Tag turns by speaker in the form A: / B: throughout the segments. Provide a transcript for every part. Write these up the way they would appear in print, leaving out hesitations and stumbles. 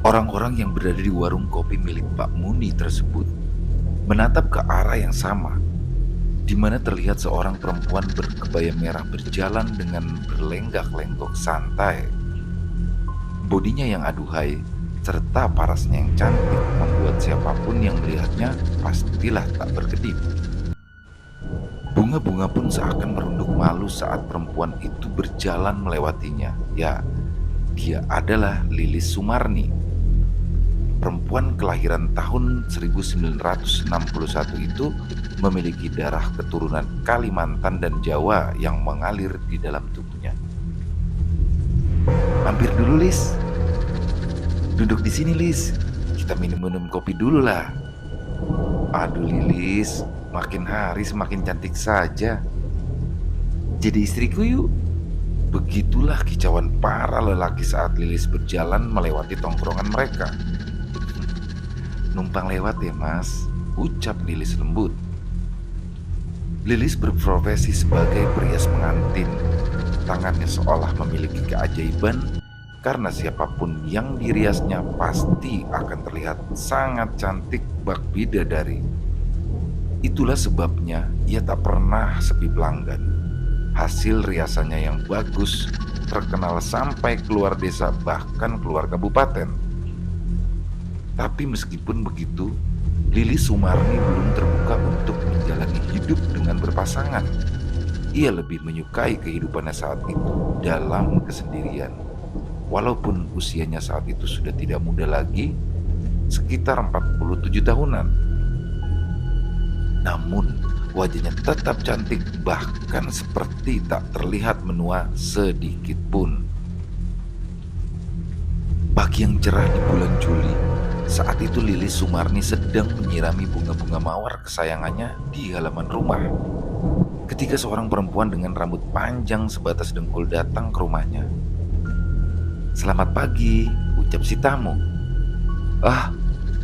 A: Orang-orang yang berada di warung kopi milik Pak Muni tersebut menatap ke arah yang sama, di mana terlihat seorang perempuan berkebaya merah berjalan dengan berlenggak-lenggok santai. Bodinya yang aduhai serta parasnya yang cantik membuat siapapun yang melihatnya pastilah tak berkedip. Bunga-bunga pun seakan merunduk malu saat perempuan itu berjalan melewatinya. Ya, dia adalah Lilis Sumarni. Perempuan kelahiran tahun 1961 itu memiliki darah keturunan Kalimantan dan Jawa yang mengalir di dalam tubuhnya. Mampir dulu, Lis. Duduk di sini, Lis. Kita minum-minum kopi dulu lah. Aduh, Lilis, makin hari semakin cantik saja. Jadi istriku yuk. Begitulah kicauan para lelaki saat Lilis berjalan melewati tongkrongan mereka. Numpang lewat ya, Mas, ucap Lilis lembut. Lilis berprofesi sebagai perias pengantin. Tangannya seolah memiliki keajaiban karena siapapun yang diriasnya pasti akan terlihat sangat cantik bak bidadari. Itulah sebabnya ia tak pernah sepi pelanggan. Hasil riasannya yang bagus terkenal sampai keluar desa bahkan keluar kabupaten. Tapi meskipun begitu, Lilis Sumarni belum terbuka untuk menjalani hidup dengan berpasangan. Ia lebih menyukai kehidupannya saat itu dalam kesendirian. Walaupun usianya saat itu sudah tidak muda lagi, sekitar 47 tahunan. Namun wajahnya tetap cantik, bahkan seperti tak terlihat menua sedikit pun. Pagi yang cerah di bulan Juli, saat itu Lilis Sumarni sedang menyirami bunga-bunga mawar kesayangannya di halaman rumah. Ketika seorang perempuan dengan rambut panjang sebatas dengkul datang ke rumahnya. "Selamat pagi," ucap si tamu. "Ah,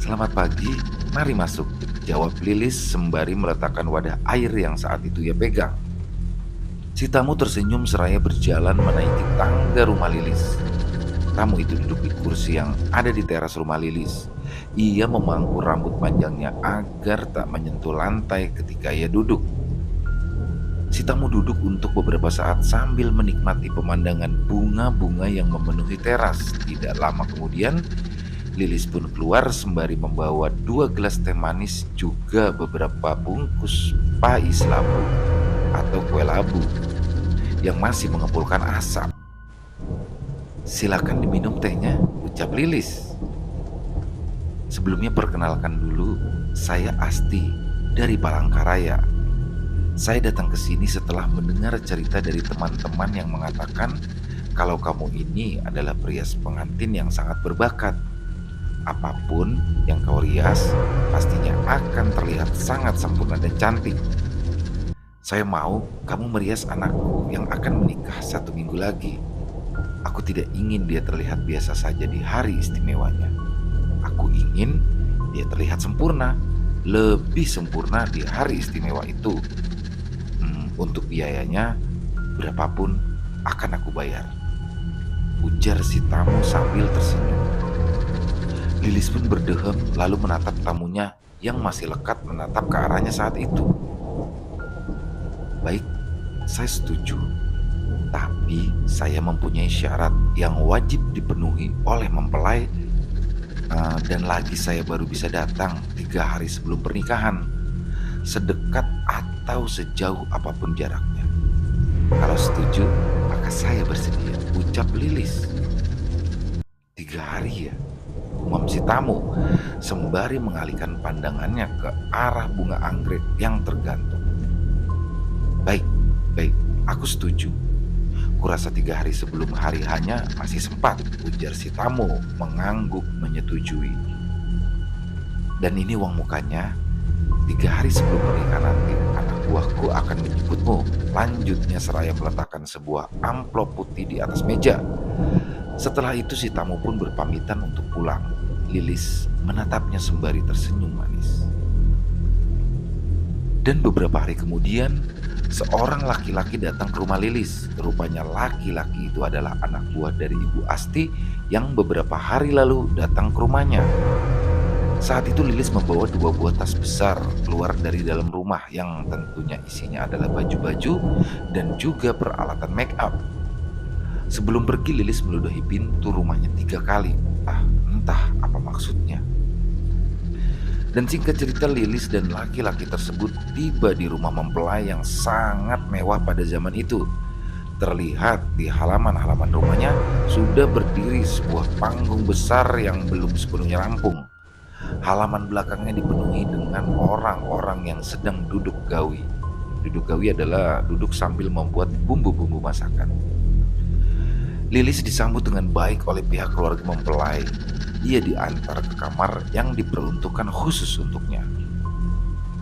A: selamat pagi, mari masuk," jawab Lilis sembari meletakkan wadah air yang saat itu ia pegang. Si tamu tersenyum seraya berjalan menaiki tangga rumah Lilis. Tamu itu duduk di kursi yang ada di teras rumah Lilis. Ia memangku rambut panjangnya agar tak menyentuh lantai ketika ia duduk. Si tamu duduk untuk beberapa saat sambil menikmati pemandangan bunga-bunga yang memenuhi teras. Tidak lama kemudian, Lilis pun keluar sembari membawa 2 gelas teh manis juga beberapa bungkus pais labu atau kue labu yang masih mengepulkan asap. "Silakan diminum tehnya," ucap Lilis. "Sebelumnya perkenalkan dulu, saya Asti dari Palangkaraya. Saya datang ke sini setelah mendengar cerita dari teman-teman yang mengatakan kalau kamu ini adalah perias pengantin yang sangat berbakat. Apapun yang kau rias, pastinya akan terlihat sangat sempurna dan cantik. Saya mau kamu merias anakku yang akan menikah 1 minggu lagi. Aku tidak ingin dia terlihat biasa saja di hari istimewanya. Aku ingin dia terlihat sempurna, lebih sempurna di hari istimewa itu. Untuk biayanya, berapapun akan aku bayar," ujar si tamu sambil tersenyum. Lilis pun berdehem lalu menatap tamunya yang masih lekat menatap ke arahnya saat itu. "Baik, saya setuju. Tapi saya mempunyai syarat yang wajib dipenuhi oleh mempelai dan lagi saya baru bisa datang 3 hari sebelum pernikahan. Sedekat atau sejauh apapun jaraknya. Kalau setuju, maka saya bersedia," ucap Lilis. 3 hari ya?" umam si tamu sembari mengalihkan pandangannya ke arah bunga anggrek yang tergantung. Baik, aku setuju. Kurasa 3 hari sebelum hari hanya masih sempat," ujar si tamu mengangguk menyetujui. "Dan ini uang mukanya. 3 hari sebelum pernikahan nanti anak buahku akan menjemputmu," lanjutnya seraya meletakkan sebuah amplop putih di atas meja. Setelah itu si tamu pun berpamitan untuk pulang. Lilis menatapnya sembari tersenyum manis. Dan beberapa hari kemudian, Seorang laki-laki datang ke rumah Lilis. Rupanya laki-laki itu adalah anak buah dari Ibu Asti yang beberapa hari lalu datang ke rumahnya. Saat itu Lilis membawa dua buah tas besar keluar dari dalam rumah yang tentunya isinya adalah baju-baju dan juga peralatan make up. Sebelum pergi Lilis meludahi pintu rumahnya 3 kali. Entah apa maksudnya. Dan singkat cerita Lilis dan laki-laki tersebut tiba di rumah mempelai yang sangat mewah pada zaman itu. Terlihat di halaman-halaman rumahnya sudah berdiri sebuah panggung besar yang belum sepenuhnya rampung. Halaman belakangnya dipenuhi dengan orang-orang yang sedang duduk gawi. Duduk gawi adalah duduk sambil membuat bumbu-bumbu masakan. Lilis disambut dengan baik oleh pihak keluarga mempelai. Ia diantar ke kamar yang diperuntukkan khusus untuknya.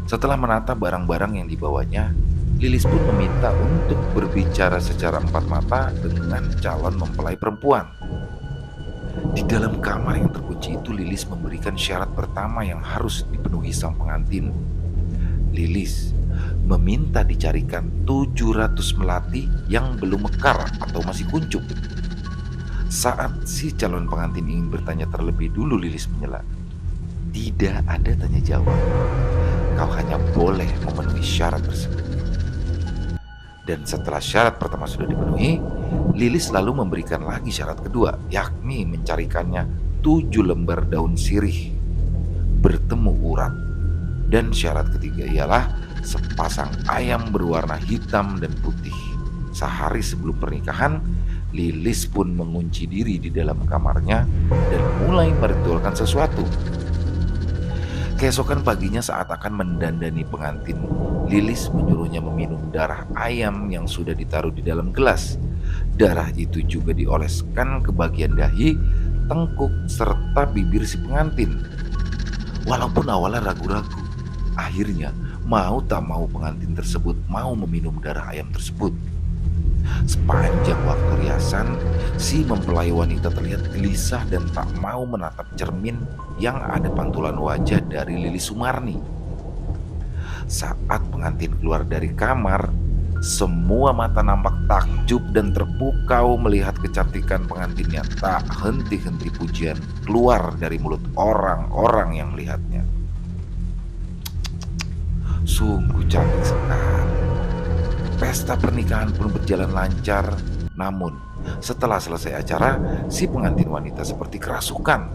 A: Setelah menata barang-barang yang dibawanya, Lilis pun meminta untuk berbicara secara empat mata dengan calon mempelai perempuan. Di dalam kamar yang terkunci itu Lilis memberikan syarat pertama yang harus dipenuhi sang pengantin. Lilis meminta dicarikan 700 melati yang belum mekar atau masih kuncup. Saat si calon pengantin ingin bertanya terlebih dulu, Lilis menyela. Tidak ada tanya jawab. Kau hanya boleh memenuhi syarat tersebut. Dan setelah syarat pertama sudah dipenuhi, Lilis lalu memberikan lagi syarat kedua, yakni mencarikannya 7 lembar daun sirih bertemu urat. Dan syarat ketiga ialah sepasang ayam berwarna hitam dan putih. Sehari sebelum pernikahan, Lilis pun mengunci diri di dalam kamarnya dan mulai meritualkan sesuatu. Keesokan paginya saat akan mendandani pengantin, Lilis menyuruhnya meminum darah ayam yang sudah ditaruh di dalam gelas. Darah itu juga dioleskan ke bagian dahi, tengkuk, serta bibir si pengantin. Walaupun awalnya ragu-ragu, akhirnya mau tak mau pengantin tersebut mau meminum darah ayam tersebut. Sepanjang waktu riasan, si mempelai wanita terlihat gelisah dan tak mau menatap cermin yang ada pantulan wajah dari Lilis Sumarni. Saat pengantin keluar dari kamar, semua mata nampak takjub dan terpukau melihat kecantikan pengantinnya. Tak henti-henti pujian keluar dari mulut orang-orang yang melihatnya. Sungguh cantik sekali. Pesta pernikahan pun berjalan lancar. Namun setelah selesai acara, si pengantin wanita seperti kerasukan.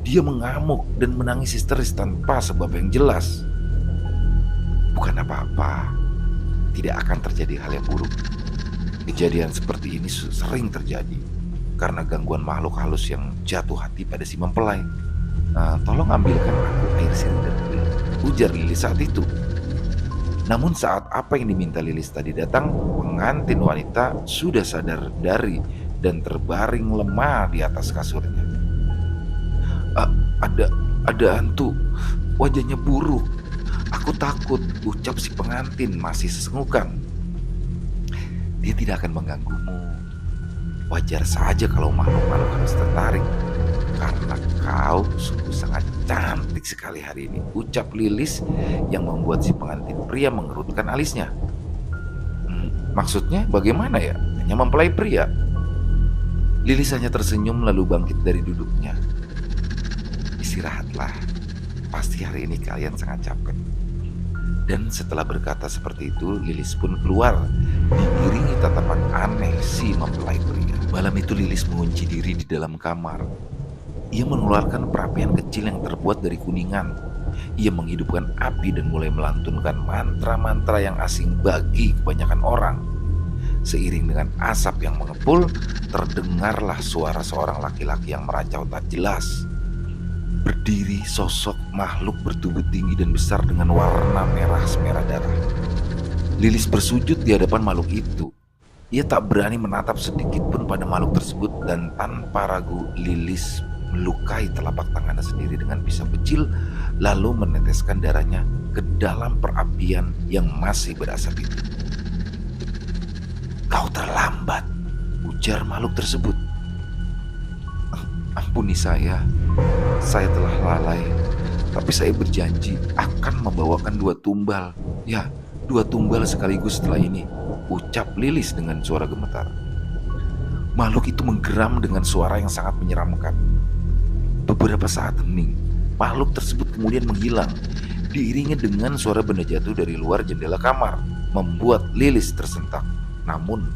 A: Dia mengamuk dan menangis histeris tanpa sebab yang jelas. Bukan apa-apa, tidak akan terjadi hal yang buruk. Kejadian seperti ini sering terjadi karena gangguan makhluk halus yang jatuh hati pada si mempelai. Tolong ambilkan aku air sirih dan gula, ujar Lilis saat itu. Namun saat apa yang diminta Lilis tadi datang, pengantin wanita sudah sadar dari dan terbaring lemah di atas kasurnya. Ada hantu, wajahnya buruk. Aku takut, ucap si pengantin masih sesengukan. Dia tidak akan mengganggumu. Wajar saja kalau makhluk-makhluk harus tertarik, karena kau sungguh sangat cantik sekali hari ini, ucap Lilis yang membuat si pengantin pria mengerutkan alisnya. Maksudnya bagaimana ya? Hanya mempelai pria. Lilis hanya tersenyum lalu bangkit dari duduknya. Istirahatlah, pasti hari ini kalian sangat capek. Dan setelah berkata seperti itu, Lilis pun keluar diiringi tatapan aneh si mempelai pria. Malam itu Lilis mengunci diri di dalam kamar. Ia mengeluarkan perapian kecil yang terbuat dari kuningan. Ia menghidupkan api dan mulai melantunkan mantra-mantra yang asing bagi kebanyakan orang. Seiring dengan asap yang mengepul, terdengarlah suara seorang laki-laki yang meracau tak jelas. Berdiri sosok makhluk bertubuh tinggi dan besar dengan warna merah semerah darah. Lilis bersujud di hadapan makhluk itu. Ia tak berani menatap sedikit pun pada makhluk tersebut dan tanpa ragu Lilis melukai telapak tangannya sendiri dengan pisau kecil, lalu meneteskan darahnya ke dalam perapian yang masih berasap itu. Kau terlambat, ujar makhluk tersebut. Ampuni saya telah lalai, tapi saya berjanji akan membawakan 2 tumbal. Ya, Dua tumbal sekaligus setelah ini, ucap Lilis dengan suara gemetar. Makhluk itu menggeram dengan suara yang sangat menyeramkan. Beberapa saat hening, makhluk tersebut kemudian menghilang, diiringi dengan suara benda jatuh dari luar jendela kamar, membuat Lilis tersentak. Namun,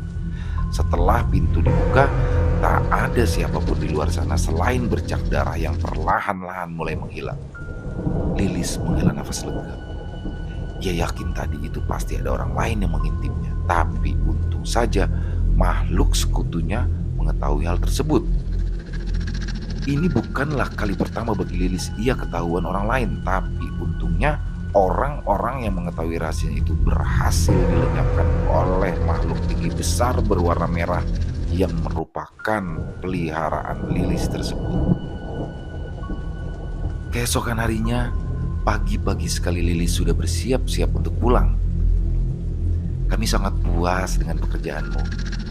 A: setelah pintu dibuka, tak ada siapapun di luar sana selain bercak darah yang perlahan-lahan mulai menghilang. Lilis menghela nafas lega. Ia yakin tadi itu pasti ada orang lain yang mengintipnya, tapi untung saja makhluk sekutunya mengetahui hal tersebut. Ini bukanlah kali pertama bagi Lilis ia ketahuan orang lain, tapi untungnya orang-orang yang mengetahui rahasia itu berhasil dilenyapkan oleh makhluk tinggi besar berwarna merah yang merupakan peliharaan Lilis tersebut. Keesokan harinya, pagi-pagi sekali Lilis sudah bersiap-siap untuk pulang. Kami sangat puas dengan pekerjaanmu.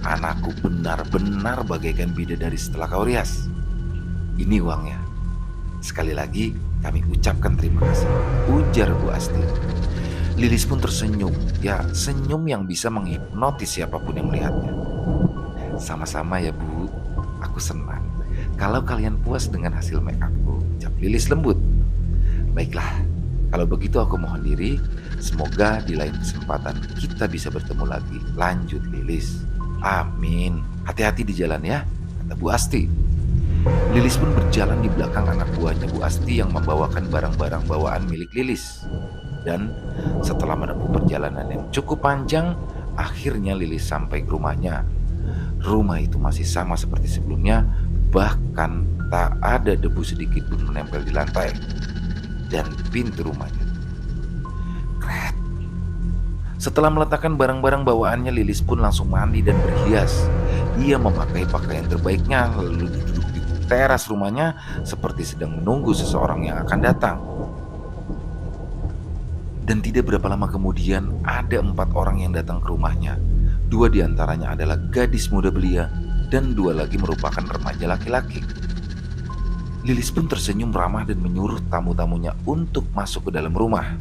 A: Anakku benar-benar bagaikan bidadari setelah kau rias. Ini uangnya. Sekali lagi kami ucapkan terima kasih, ujar Bu Asti. Lilis pun tersenyum, ya senyum yang bisa menghipnotis siapapun yang melihatnya. Sama-sama ya Bu, aku senang kalau kalian puas dengan hasil make upku, ucap Lilis lembut. Baiklah, kalau begitu aku mohon diri. Semoga di lain kesempatan kita bisa bertemu lagi, lanjut Lilis. Amin. Hati-hati di jalan ya, kata Bu Asti. Lilis pun berjalan di belakang anak buahnya Bu Asti yang membawakan barang-barang bawaan milik Lilis. Dan setelah menempuh perjalanan yang cukup panjang, akhirnya Lilis sampai ke rumahnya. Rumah itu masih sama seperti sebelumnya, bahkan tak ada debu sedikit pun menempel di lantai dan pintu rumahnya. Kret. Setelah meletakkan barang-barang bawaannya, Lilis pun langsung mandi dan berhias. Ia memakai pakaian terbaiknya lalu duduk di teras rumahnya seperti sedang menunggu seseorang yang akan datang. Dan tidak berapa lama kemudian ada 4 orang yang datang ke rumahnya. 2 diantaranya adalah gadis muda belia dan 2 lagi merupakan remaja laki-laki. Lilis pun tersenyum ramah dan menyuruh tamu-tamunya untuk masuk ke dalam rumah.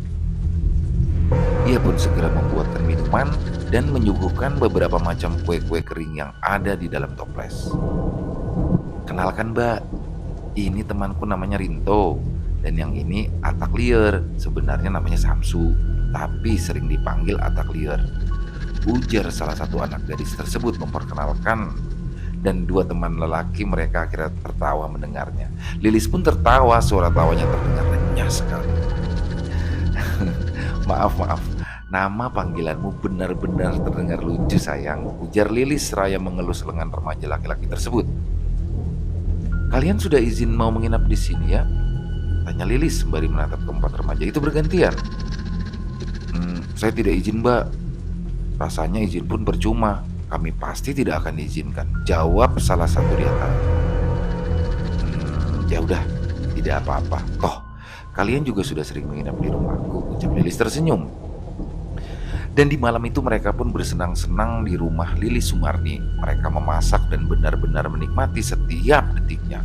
A: Ia pun segera membuatkan minuman dan menyuguhkan beberapa macam kue-kue kering yang ada di dalam toples. Kenalkan Mbak, ini temanku namanya Rinto, dan yang ini Atak Liar, sebenarnya namanya Samsu, tapi sering dipanggil Atak Liar, ujar salah satu anak gadis tersebut memperkenalkan. Dan 2 teman lelaki mereka akhirnya tertawa mendengarnya. Lilis pun tertawa, suara tawanya terdengar renyah sekali. Maaf, nama panggilanmu benar-benar terdengar lucu sayang, ujar Lilis seraya mengelus lengan remaja laki-laki tersebut. Kalian sudah izin mau menginap di sini ya? Tanya Lilis sembari menatap keempat remaja itu bergantian. Saya tidak izin Mbak. Rasanya izin pun percuma. Kami pasti tidak akan diizinkan, jawab salah satu di antara. Ya udah, tidak apa-apa. Toh, kalian juga sudah sering menginap di rumahku, ucap Lilis tersenyum. Dan di malam itu mereka pun bersenang-senang di rumah Lilis Sumarni. Mereka memasak dan benar-benar menikmati setiap detiknya.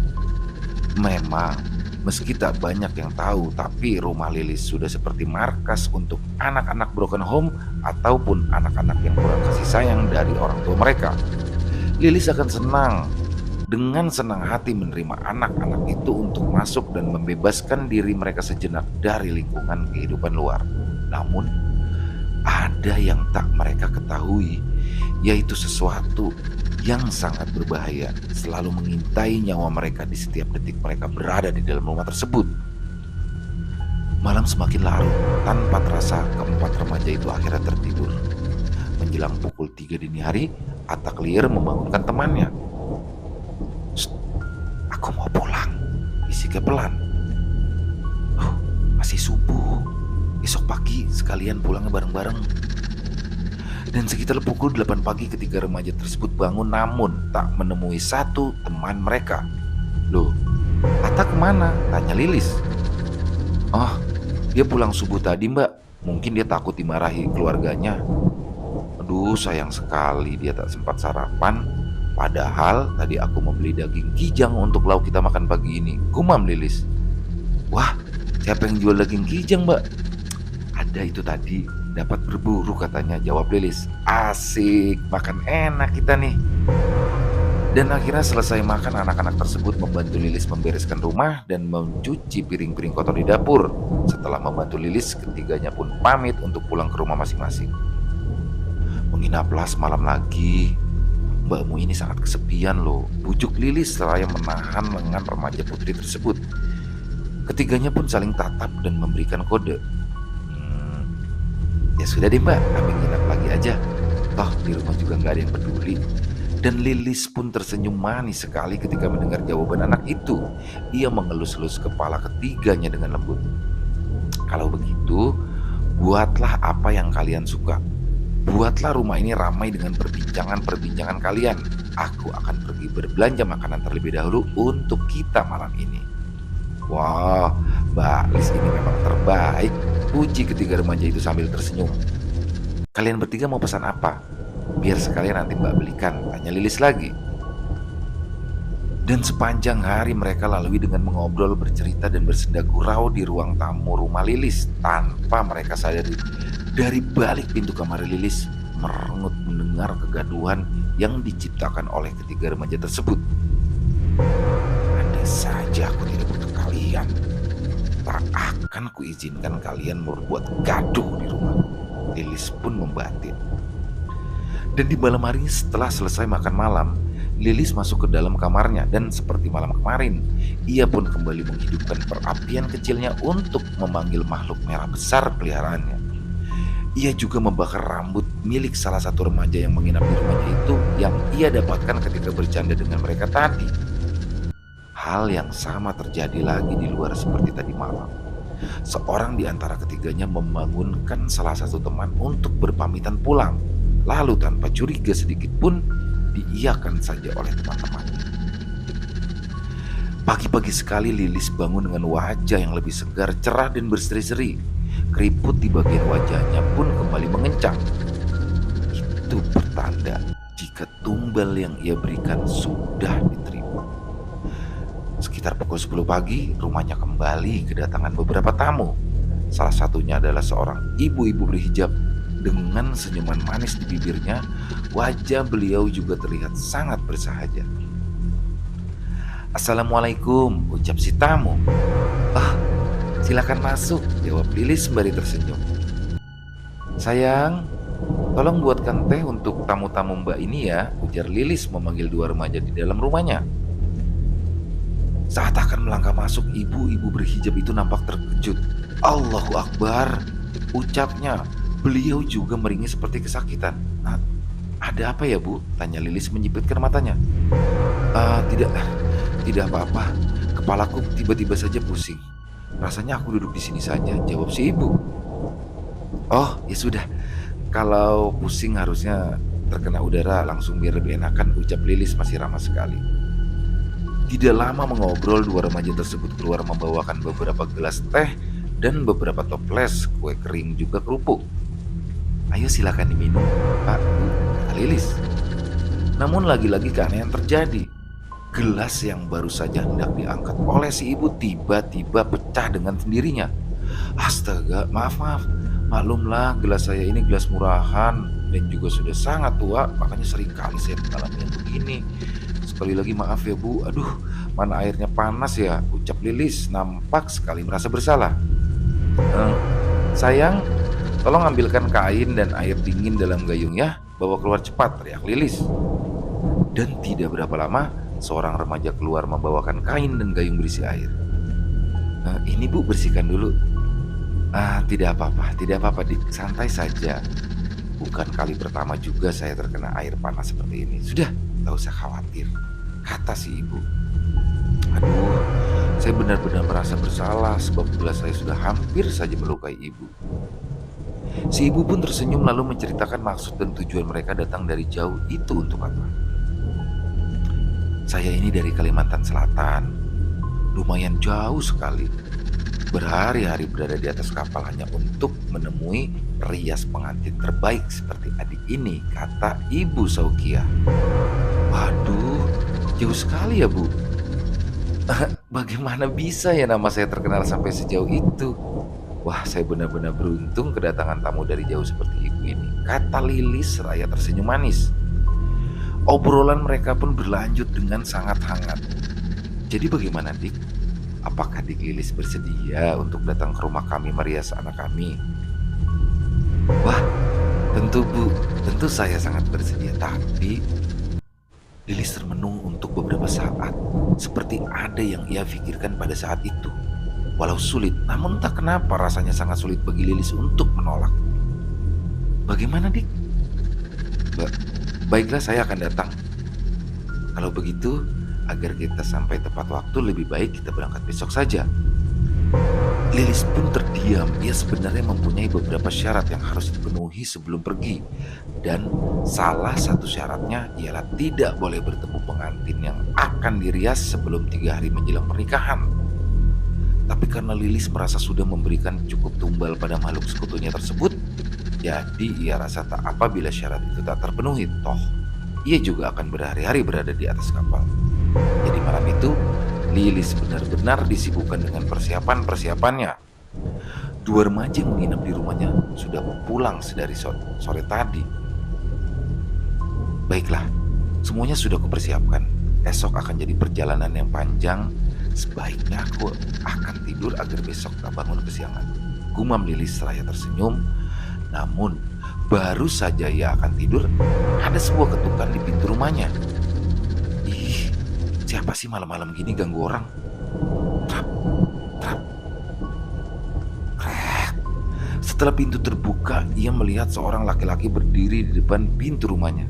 A: Memang, meski tak banyak yang tahu, tapi rumah Lilis sudah seperti markas untuk anak-anak broken home ataupun anak-anak yang kurang kasih sayang dari orang tua mereka. Lilis akan dengan senang hati menerima anak-anak itu untuk masuk dan membebaskan diri mereka sejenak dari lingkungan kehidupan luar. Namun, ada yang tak mereka ketahui, yaitu sesuatu yang sangat berbahaya selalu mengintai nyawa mereka di setiap detik mereka berada di dalam rumah tersebut. Malam semakin larut, tanpa terasa keempat remaja itu akhirnya tertidur. Menjelang pukul 3 dini hari, Atak Liar membangunkan temannya. "Shh, aku mau pulang," bisiknya pelan. "Oh, masih subuh. Esok pagi sekalian pulangnya bareng-bareng." Dan sekitar pukul 8 pagi ketika remaja tersebut bangun namun tak menemui satu teman mereka. "Loh, Atta kemana?" tanya Lilis. "Oh, dia pulang subuh tadi Mbak. Mungkin dia takut dimarahi keluarganya." "Aduh, sayang sekali dia tak sempat sarapan. Padahal tadi aku membeli daging kijang untuk lauk kita makan pagi ini," gumam Lilis. "Wah, siapa yang jual daging kijang Mbak?" "Ada itu tadi. Dapat berburu katanya, jawab Lilis. Asik, makan enak kita nih. Dan akhirnya selesai makan, anak-anak tersebut membantu Lilis membereskan rumah dan mencuci piring-piring kotor di dapur. Setelah membantu Lilis, ketiganya pun pamit untuk pulang ke rumah masing-masing. Menginaplah semalam lagi. Mbakmu ini sangat kesepian loh, bujuk Lilis seraya menahan lengan remaja putri tersebut. Ketiganya pun saling tatap dan memberikan kode. Ya sudah deh mbak, kami nginap lagi aja. Toh di rumah juga nggak ada yang peduli. Dan Lilis pun tersenyum manis sekali ketika mendengar jawaban anak itu. Ia mengelus-elus kepala ketiganya dengan lembut. Kalau begitu, buatlah apa yang kalian suka. Buatlah rumah ini ramai dengan perbincangan-perbincangan kalian. Aku akan pergi berbelanja makanan terlebih dahulu untuk kita malam ini. Wah, Mbak Lis ini memang terbaik, puji ketiga remaja itu sambil tersenyum. Kalian bertiga mau pesan apa? Biar sekalian nanti Mbak belikan, tanya Lilis lagi. Dan sepanjang hari mereka lalui dengan mengobrol, bercerita dan bersenda gurau di ruang tamu rumah Lilis. Tanpa mereka sadari, dari balik pintu kamar Lilis merengut mendengar kegaduhan yang diciptakan oleh ketiga remaja tersebut. Andai saja aku tidak butuh kalian, tak akan kuizinkan kalian berbuat gaduh di rumahku. Lilis pun membatin. Dan di malam hari setelah selesai makan malam, Lilis masuk ke dalam kamarnya dan seperti malam kemarin, ia pun kembali menghidupkan perapian kecilnya untuk memanggil makhluk merah besar peliharaannya. Ia juga membakar rambut milik salah satu remaja yang menginap di rumahnya itu yang ia dapatkan ketika bercanda dengan mereka tadi. Hal yang sama terjadi lagi di luar seperti tadi malam. Seorang di antara ketiganya membangunkan salah satu teman untuk berpamitan pulang. Lalu tanpa curiga sedikit pun diiyakan saja oleh teman-temannya. Pagi-pagi sekali Lilis bangun dengan wajah yang lebih segar, cerah dan berseri-seri. Keriput di bagian wajahnya pun kembali mengencang. Itu pertanda jika tumbal yang ia berikan sudah diterima. Sekitar pukul 10 pagi, rumahnya kembali kedatangan beberapa tamu. Salah satunya adalah seorang ibu-ibu berhijab. Dengan senyuman manis di bibirnya, wajah beliau juga terlihat sangat bersahaja. Assalamualaikum, ucap si tamu. Ah, silakan masuk, jawab Lilis sembari tersenyum. Sayang, tolong buatkan teh untuk tamu-tamu mbak ini ya, ujar Lilis memanggil dua remaja di dalam rumahnya. Saat akan melangkah masuk, ibu-ibu berhijab itu nampak terkejut. Allahu Akbar, ucapnya. Beliau juga meringis seperti kesakitan. Ada apa ya bu? Tanya Lilis menyipitkan matanya. Tidak apa-apa. Kepalaku tiba-tiba saja pusing. Rasanya aku duduk di sini saja, jawab si ibu. Oh ya sudah, kalau pusing harusnya terkena udara langsung biar lebih enakan, ucap Lilis masih ramah sekali. Tidak lama mengobrol, dua remaja tersebut keluar membawakan beberapa gelas teh dan beberapa toples kue kering juga kerupuk. Ayo silakan diminum, Pak, Bu, kata Lilis. Namun lagi-lagi keanehan terjadi. Gelas yang baru saja hendak diangkat oleh si ibu tiba-tiba pecah dengan sendirinya. Astaga, maaf. Maklumlah, gelas saya ini gelas murahan dan juga sudah sangat tua, makanya sering kali saya mengalami yang begini. Sekali lagi maaf ya Bu, aduh mana airnya panas ya, ucap Lilis nampak sekali merasa bersalah. Sayang, tolong ambilkan kain dan air dingin dalam gayung ya, bawa keluar cepat, teriak Lilis. Dan tidak berapa lama, seorang remaja keluar membawakan kain dan gayung berisi air. Ini Bu, bersihkan dulu. Tidak apa-apa, santai saja. Bukan kali pertama juga saya terkena air panas seperti ini. Sudah, gak usah khawatir, kata si ibu. Aduh, saya benar-benar merasa bersalah sebab gelas saya sudah hampir saja melukai ibu. Si ibu pun tersenyum lalu menceritakan maksud dan tujuan mereka datang dari jauh itu untuk apa. Saya ini dari Kalimantan Selatan, lumayan jauh sekali. Berhari-hari berada di atas kapal hanya untuk menemui rias pengantin terbaik seperti adik ini, kata Ibu Saukiah. Waduh, jauh sekali ya Bu. Bagaimana bisa ya nama saya terkenal sampai sejauh itu? Wah, saya benar-benar beruntung kedatangan tamu dari jauh seperti ibu ini, kata Lilis seraya tersenyum manis. Obrolan mereka pun berlanjut dengan sangat hangat. Jadi bagaimana, Dik? Apakah Dik Lilis bersedia untuk datang ke rumah kami merias anak kami? Wah, tentu Bu, tentu saya sangat bersedia. Tapi Lilis termenung untuk beberapa saat, seperti ada yang ia pikirkan pada saat itu. Walau sulit, namun tak kenapa rasanya sangat sulit bagi Lilis untuk menolak. Bagaimana, Dik? Baiklah, saya akan datang. Kalau begitu, agar kita sampai tepat waktu, lebih baik kita berangkat besok saja. Lilis pun terdiam. Ia sebenarnya mempunyai beberapa syarat yang harus dipenuhi sebelum pergi. Dan salah satu syaratnya ialah tidak boleh bertemu pengantin yang akan dirias sebelum 3 hari menjelang pernikahan. Tapi karena Lilis merasa sudah memberikan cukup tumbal pada makhluk sekutunya tersebut, jadi ia rasa tak apa bila syarat itu tak terpenuhi. Toh, ia juga akan berhari-hari berada di atas kapal. Jadi malam itu, Lilis benar-benar disibukkan dengan persiapan-persiapannya. 2 remaja yang menginap di rumahnya sudah pulang sedari sore tadi. Baiklah, semuanya sudah kupersiapkan. Esok akan jadi perjalanan yang panjang. Sebaiknya aku akan tidur agar besok tak bangun kesiangan. Gumam Lilis seraya tersenyum. Namun, baru saja ia akan tidur, ada sebuah ketukan di pintu rumahnya. Ih, siapa sih malam-malam gini ganggu orang? Trap, trap, krek. Setelah pintu terbuka, ia melihat seorang laki-laki berdiri di depan pintu rumahnya.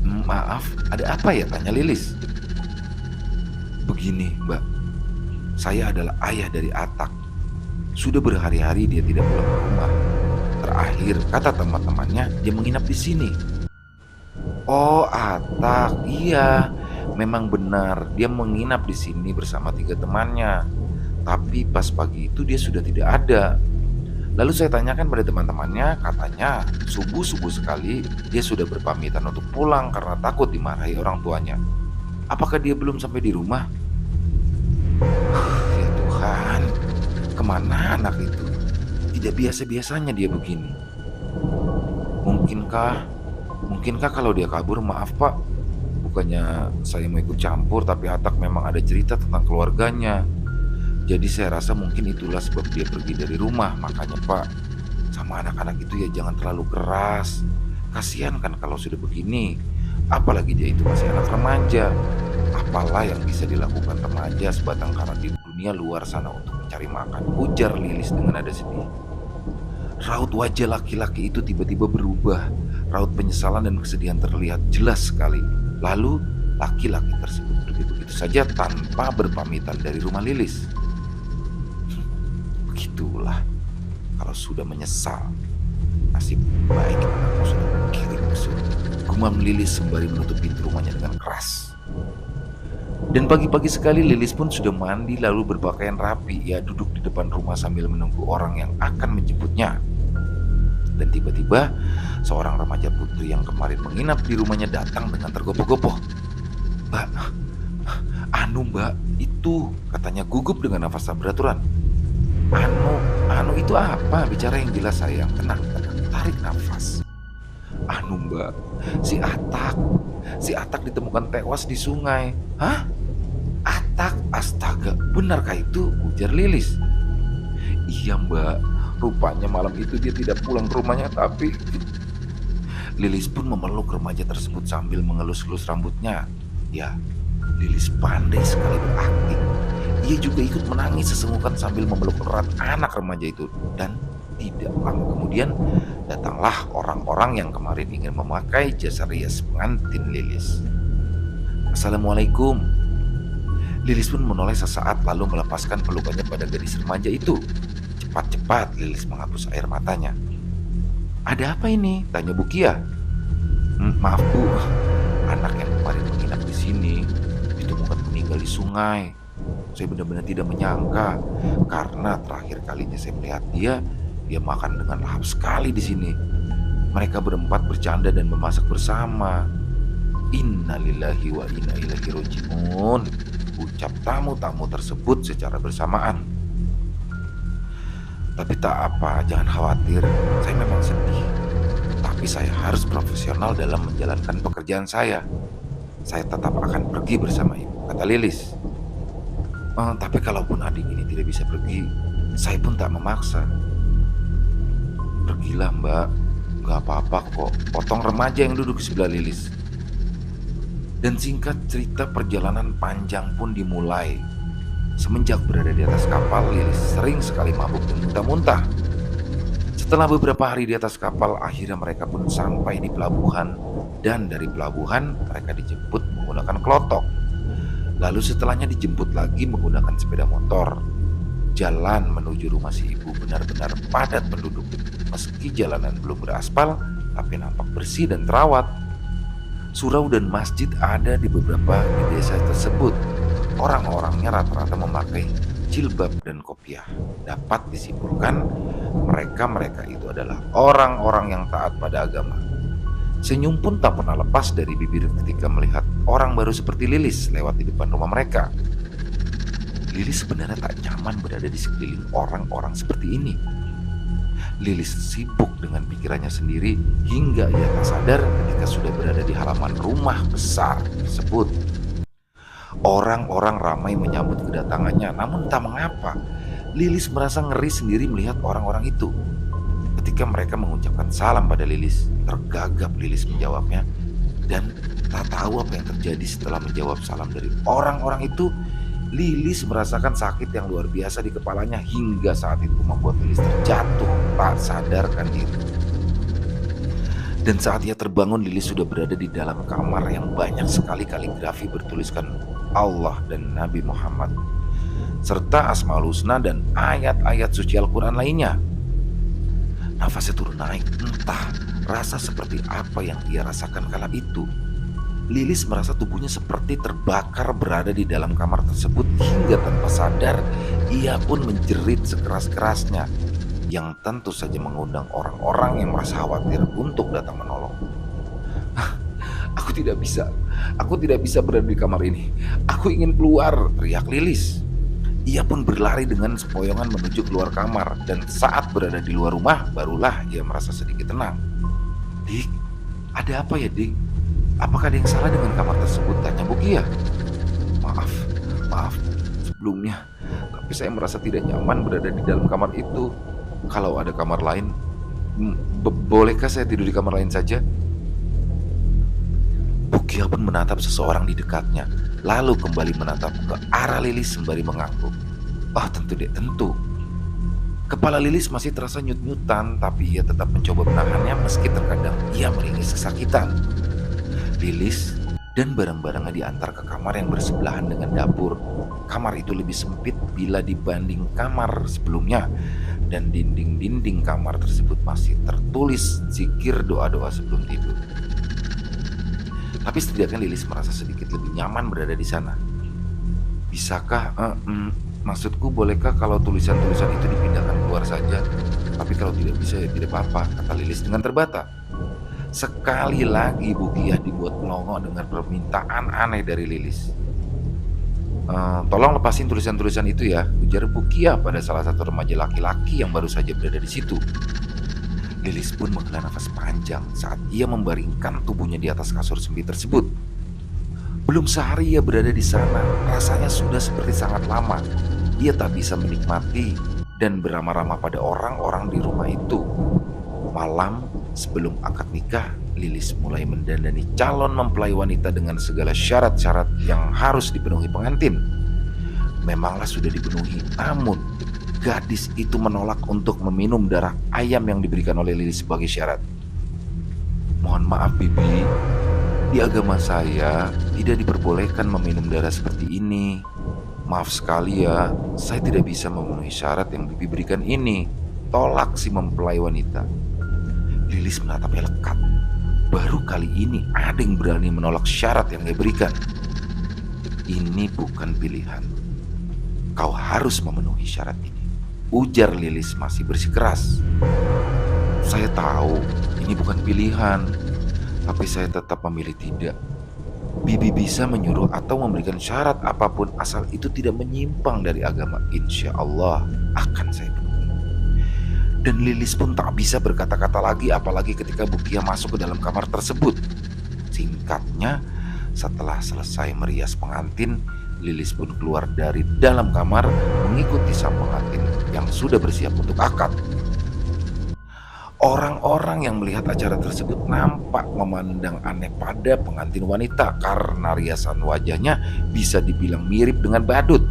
A: Maaf, ada apa ya? Tanya Lilis. Begini, Mbak. Saya adalah ayah dari Atak. Sudah berhari-hari dia tidak pulang ke rumah. Terakhir, kata teman-temannya, dia menginap di sini. Oh, Atak. Iya, memang benar. Dia menginap di sini bersama 3 temannya. Tapi pas pagi itu dia sudah tidak ada. Lalu saya tanyakan pada teman-temannya, katanya subuh-subuh sekali dia sudah berpamitan untuk pulang karena takut dimarahi orang tuanya. Apakah dia belum sampai di rumah? Ya Tuhan, kemana anak itu? Tidak biasa-biasanya dia begini. Mungkinkah kalau dia kabur? Maaf Pak, bukannya saya mau ikut campur, tapi Atak memang ada cerita tentang keluarganya. Jadi saya rasa mungkin itulah sebab dia pergi dari rumah. Makanya Pak, sama anak-anak itu ya jangan terlalu keras. Kasihan kan kalau sudah begini. Apalagi dia itu masih anak remaja. Apalah yang bisa dilakukan remaja sebatang kara di dunia luar sana untuk mencari makan, ujar Lilis dengan nada sedih. Raut wajah laki-laki itu tiba-tiba berubah. Raut penyesalan dan kesedihan terlihat jelas sekali. Lalu laki-laki tersebut pergi begitu saja tanpa berpamitan dari rumah Lilis. Begitulah kalau sudah menyesal. Nasib baik anakku sudah mengirim ke surga, gumam Lilis sembari menutup pintu rumahnya dengan keras. Dan pagi-pagi sekali Lilis pun sudah mandi lalu berpakaian rapi. Ia duduk di depan rumah sambil menunggu orang yang akan menjemputnya. Dan tiba-tiba seorang remaja putri yang kemarin menginap di rumahnya datang dengan tergopoh-gopoh. Mbak, Mbak, itu, katanya gugup dengan nafas tak beraturan. Anu itu apa? Bicara yang jelas sayang. Tenang, tarik nafas. Mbak, si Atak ditemukan tewas di sungai. Hah? Atak? Astaga, benarkah itu? Ujar Lilis. Iya Mbak, rupanya malam itu dia tidak pulang ke rumahnya. Tapi Lilis pun memeluk remaja tersebut sambil mengelus-elus rambutnya. Ya, Lilis pandai sekali berakting. Ia juga ikut menangis sesenggukan sambil memeluk erat anak remaja itu. Dan tidak lama kemudian datanglah orang-orang yang kemarin ingin memakai jasa rias pengantin Lilis. Assalamualaikum. Lilis pun menoleh sesaat lalu melepaskan pelukannya pada gadis remaja itu. Cepat-cepat Lilis menghapus air matanya. Ada apa ini? Tanya Bukia. Maaf Bu, anak yang kemarin menginap di sini ditemukan meninggal di sungai. Saya benar-benar tidak menyangka karena terakhir kalinya saya melihat dia makan dengan lahap sekali di sini. Mereka berempat bercanda dan memasak bersama. Innalillahi wa inna ilaihi raji'un, ucap tamu-tamu tersebut secara bersamaan. Tapi tak apa, jangan khawatir. Saya memang sedih. Tapi saya harus profesional dalam menjalankan pekerjaan saya. Saya tetap akan pergi bersama ibu, kata Lilis. Tapi kalaupun adik ini tidak bisa pergi, saya pun tak memaksa. Pergilah mbak, gak apa-apa kok, potong remaja yang duduk di sebelah Lilis. Dan singkat cerita, perjalanan panjang pun dimulai. Semenjak berada di atas kapal, Lilis sering sekali mabuk dan muntah-muntah. Setelah beberapa hari di atas kapal, akhirnya mereka pun sampai di pelabuhan. Dan dari pelabuhan, mereka dijemput menggunakan klotok. Lalu setelahnya dijemput lagi menggunakan sepeda motor. Jalan menuju rumah si ibu benar-benar padat penduduk. Meski jalanan belum beraspal, tapi nampak bersih dan terawat. Surau dan masjid ada di beberapa di desa tersebut. Orang-orangnya rata-rata memakai jilbab dan kopiah. Dapat disimpulkan, mereka itu adalah orang-orang yang taat pada agama. Senyum pun tak pernah lepas dari bibir ketika melihat orang baru seperti Lilis lewat di depan rumah mereka. Lilis sebenarnya tak nyaman berada di sekeliling orang-orang seperti ini. Lilis sibuk dengan pikirannya sendiri hingga ia tak sadar ketika sudah berada di halaman rumah besar tersebut. Orang-orang ramai menyambut kedatangannya, namun tak mengapa Lilis merasa ngeri sendiri melihat orang-orang itu. Ketika mereka mengucapkan salam pada Lilis, tergagap Lilis menjawabnya. Dan tak tahu apa yang terjadi setelah menjawab salam dari orang-orang itu. Lilis merasakan sakit yang luar biasa di kepalanya hingga saat itu membuat Lilis terjatuh tak sadarkan diri. Dan saat ia terbangun, Lilis sudah berada di dalam kamar yang banyak sekali kaligrafi bertuliskan Allah dan Nabi Muhammad, serta Asmaul Husna dan ayat-ayat suci Al-Quran lainnya. Nafasnya turun naik, entah rasa seperti apa yang ia rasakan kala itu. Lilis merasa tubuhnya seperti terbakar berada di dalam kamar tersebut hingga tanpa sadar ia pun menjerit sekeras-kerasnya, yang tentu saja mengundang orang-orang yang merasa khawatir untuk datang menolong. Aku tidak bisa berada di kamar ini. Aku ingin keluar, teriak Lilis. Ia pun berlari dengan sempoyongan menuju keluar kamar, dan saat berada di luar rumah barulah ia merasa sedikit tenang. Dik, ada apa ya Dik? Apakah ada yang salah dengan kamar tersebut? Tanya Bukia. Maaf sebelumnya, tapi saya merasa tidak nyaman berada di dalam kamar itu. Kalau ada kamar lain, bolehkah saya tidur di kamar lain saja? Bukia pun menatap seseorang di dekatnya, lalu kembali menatap ke arah Lilis sembari mengangguk. Tentu dek, tentu. Kepala Lilis masih terasa nyut-nyutan, tapi ia tetap mencoba menahannya meski terkadang ia meringis kesakitan. Lilis dan barang-barangnya diantar ke kamar yang bersebelahan dengan dapur. Kamar itu lebih sempit bila dibanding kamar sebelumnya, dan dinding-dinding kamar tersebut masih tertulis zikir doa-doa sebelum tidur. Tapi setidaknya Lilis merasa sedikit lebih nyaman berada di sana. Bisakah, maksudku bolehkah kalau tulisan-tulisan itu dipindahkan keluar saja? Tapi kalau tidak bisa ya tidak apa-apa, kata Lilis dengan terbata. Sekali lagi Bukiah dibuat melongo dengan permintaan aneh dari Lilis. Tolong lepasin tulisan-tulisan itu ya, ujar Bukiah pada salah satu remaja laki-laki yang baru saja berada di situ. Lilis pun menghela nafas panjang saat ia membaringkan tubuhnya di atas kasur sempit tersebut. Belum sehari ia berada di sana, rasanya sudah seperti sangat lama. Ia tak bisa menikmati dan beramah-ramah pada orang-orang di rumah itu. Malam sebelum akad nikah, Lilis mulai mendandani calon mempelai wanita dengan segala syarat-syarat yang harus dipenuhi pengantin. Memanglah sudah dipenuhi, namun gadis itu menolak untuk meminum darah ayam yang diberikan oleh Lilis sebagai syarat. Mohon maaf Bibi, di agama saya tidak diperbolehkan meminum darah seperti ini. Maaf sekali ya, saya tidak bisa memenuhi syarat yang Bibi berikan ini. Tolak si mempelai wanita. Lilis menatapnya lekat. Baru kali ini ada yang berani menolak syarat yang dia berikan. Ini bukan pilihan. Kau harus memenuhi syarat ini, ujar Lilis masih bersikeras. Saya tahu ini bukan pilihan, tapi saya tetap memilih tidak. Bibi bisa menyuruh atau memberikan syarat apapun asal itu tidak menyimpang dari agama. Insya Allah akan saya penuhi. Dan Lilis pun tak bisa berkata-kata lagi, apalagi ketika Bukia masuk ke dalam kamar tersebut. Singkatnya, setelah selesai merias pengantin, Lilis pun keluar dari dalam kamar mengikuti sang pengantin yang sudah bersiap untuk akad. Orang-orang yang melihat acara tersebut nampak memandang aneh pada pengantin wanita karena riasan wajahnya bisa dibilang mirip dengan badut.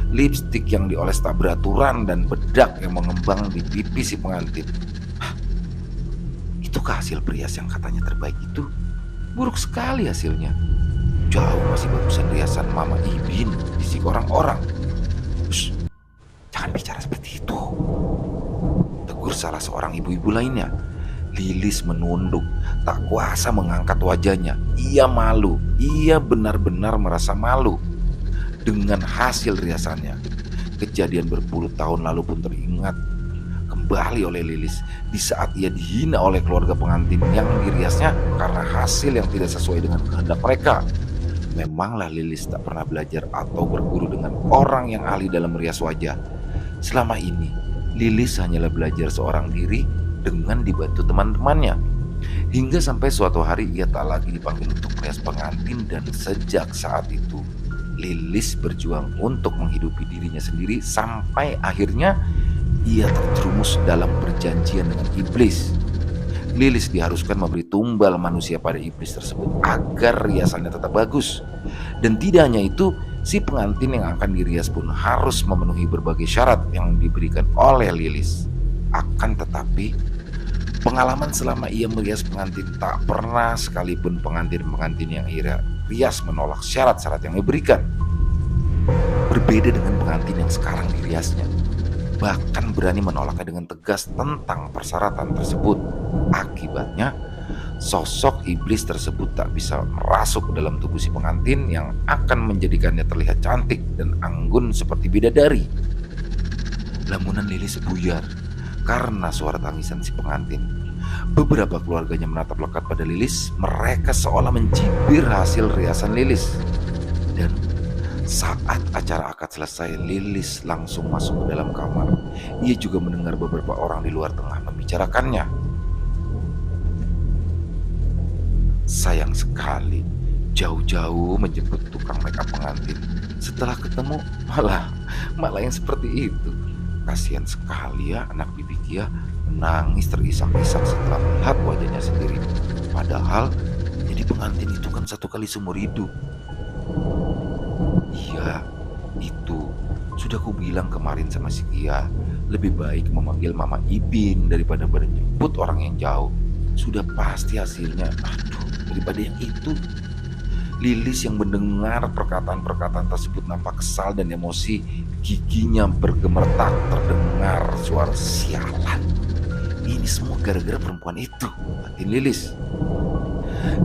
A: Lipstik yang dioles tak beraturan dan bedak yang mengembang di pipi si pengantin. Hah, itukah hasil perias yang katanya terbaik itu? Buruk sekali hasilnya. Jauh masih bagusan riasan Mama Ibin, bisik orang-orang. Shh, jangan bicara seperti itu, tegur salah seorang ibu-ibu lainnya. Lilis menunduk, tak kuasa mengangkat wajahnya. Ia malu, ia benar-benar merasa malu dengan hasil riasannya. Kejadian berpuluh tahun lalu pun teringat kembali oleh Lilis di saat ia dihina oleh keluarga pengantin yang diriasnya karena hasil yang tidak sesuai dengan kehendak mereka. Memanglah Lilis tak pernah belajar atau berguru dengan orang yang ahli dalam merias wajah. Selama ini Lilis hanyalah belajar seorang diri dengan dibantu teman-temannya. Hingga sampai suatu hari ia tak lagi dipanggil untuk merias pengantin, dan sejak saat itu Lilis berjuang untuk menghidupi dirinya sendiri sampai akhirnya ia terjerumus dalam perjanjian dengan iblis. Lilis diharuskan memberi tumbal manusia pada iblis tersebut agar riasannya tetap bagus. Dan tidak hanya itu, si pengantin yang akan dirias pun harus memenuhi berbagai syarat yang diberikan oleh Lilis. Akan tetapi, pengalaman selama ia merias pengantin, tak pernah sekalipun pengantin-pengantin yang ia rias menolak syarat-syarat yang diberikan. Berbeda dengan pengantin yang sekarang diriasnya, bahkan berani menolaknya dengan tegas tentang persyaratan tersebut. Akibatnya, sosok iblis tersebut tak bisa merasuk ke dalam tubuh si pengantin yang akan menjadikannya terlihat cantik dan anggun seperti bidadari. Lamunan Lilis buyar karena suara tangisan si pengantin. Beberapa keluarganya menatap lekat pada Lilis. Mereka seolah mencibir hasil riasan Lilis. Dan saat acara akad selesai, Lilis langsung masuk ke dalam kamar. Ia juga mendengar beberapa orang di luar tengah membicarakannya. Sayang sekali, jauh-jauh menjemput tukang makeup pengantin. Setelah ketemu malah yang seperti itu. Kasihan sekali ya anak bibi Kia, menangis terisak-isak setelah melihat wajahnya sendiri. Padahal jadi pengantin itu kan satu kali seumur hidup. Iya, itu sudah ku bilang kemarin sama si Kia, lebih baik memanggil Mama Ibin daripada menjemput orang yang jauh. Sudah pasti hasilnya, daripada yang itu. Lilis yang mendengar perkataan-perkataan tersebut nampak kesal dan emosi. Giginya bergemertak, terdengar suara sialan. Ini semua gara-gara perempuan itu, batin Lilis.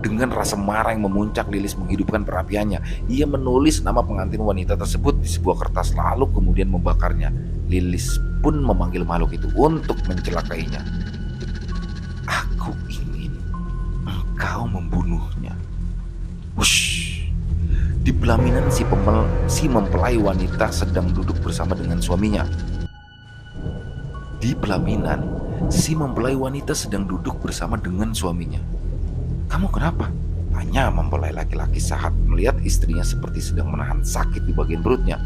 A: Dengan rasa marah yang memuncak, Lilis menghidupkan perapiannya. Ia menulis nama pengantin wanita tersebut di sebuah kertas lalu kemudian membakarnya. Lilis pun memanggil makhluk itu untuk mencelakainya. Aku ingin engkau membunuhnya. Wush. Di pelaminan si mempelai wanita sedang duduk bersama dengan suaminya. Di pelaminan si mempelai wanita sedang duduk bersama dengan suaminya. Kamu kenapa? Tanya mempelai laki-laki saat melihat istrinya seperti sedang menahan sakit di bagian perutnya.